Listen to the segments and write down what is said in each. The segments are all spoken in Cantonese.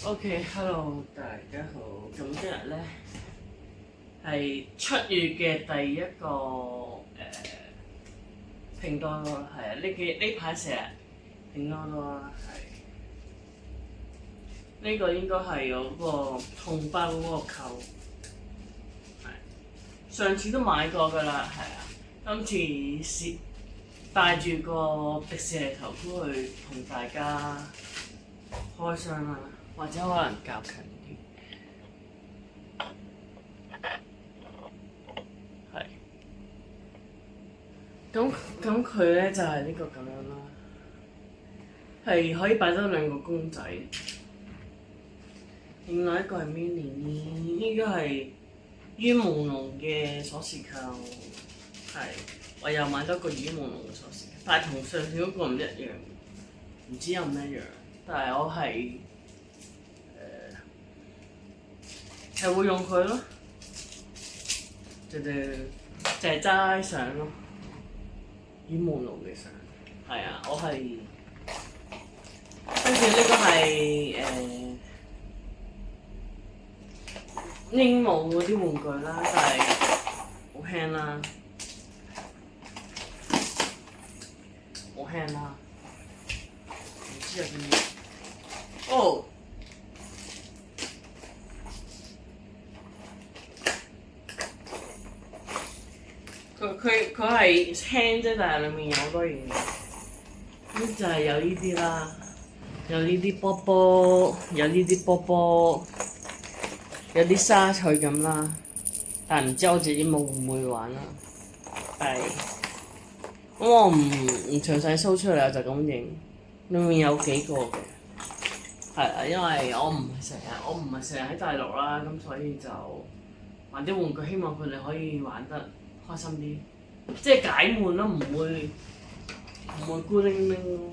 OK，hello，大家好。咁今日咧係7月嘅第一個拼多多啦，係啊，呢排成日拼多多啦，係呢個應該係嗰個紅包嗰個扣，係上次都買過㗎啦，係啊，今次戴住個迪士尼頭箍去同大家開箱啦。或者可能較近啲，係。咁佢咧就係呢個咁樣啦，係可以擺多兩個公仔。另外一個係 mini， 呢個係於朦朧嘅鎖匙扣，係。我又買多個於朦朧嘅鎖匙扣，但係同上次嗰個唔一樣，唔知有咩樣，但係我係。係會用佢咯，就係齋相咯，於朦朧嘅相，係啊，我係跟住呢個係鸚鵡嗰啲玩具啦，但係好輕啦，好輕啦，唔知係邊啲哦。佢係輕啫，但係裡面有好多嘢。咁就係有呢啲啦，有呢啲波波，有呢啲波波，有啲沙脆咁啦。但係唔知我自己會唔會玩啦。係。咁我唔詳細 show 出嚟，我就咁影。裡面有幾個嘅。係啊，因為我唔係成日喺大陸啦，咁所以就玩啲玩具，希望佢哋可以玩得開心啲，即係解悶咯，唔會孤零零咯。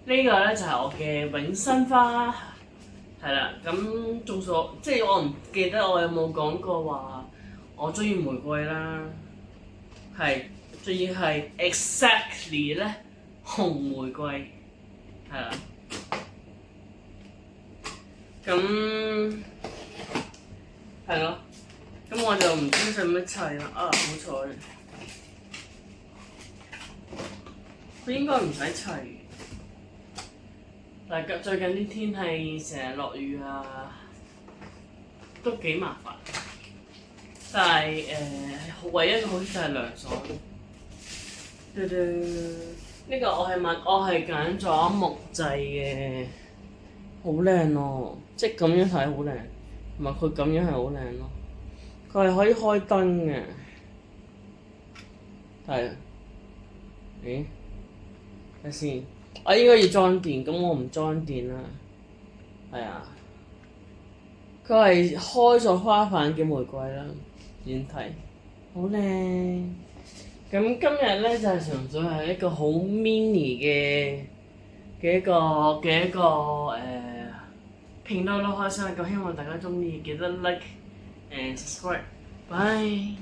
呢個咧就係我嘅永生花，係啦。咁眾所即係我唔記得我有冇講過話我中意玫瑰啦，係，仲要係 exactly 咧紅玫瑰，係啦。咁係咯。咁我就唔知使唔使砌啦。啊，好彩，佢應該唔使砌。但係最近啲天氣成日落雨啊，都幾麻煩。但係唯一嘅好處就係涼爽。呢個我係揀咗木製嘅，好靚咯，即係咁樣睇好靚，同埋佢咁樣係好靚咯。佢係可以開燈嘅，係。咦？睇先，我應該要裝電，咁我唔裝電啦。係啊。佢係開咗花瓣嘅玫瑰啦，遠睇，好靚。咁今日咧就係純粹係一個好 mini 嘅一個拼多多開箱，咁希望大家鍾意，記得 like and subscribe。Bye。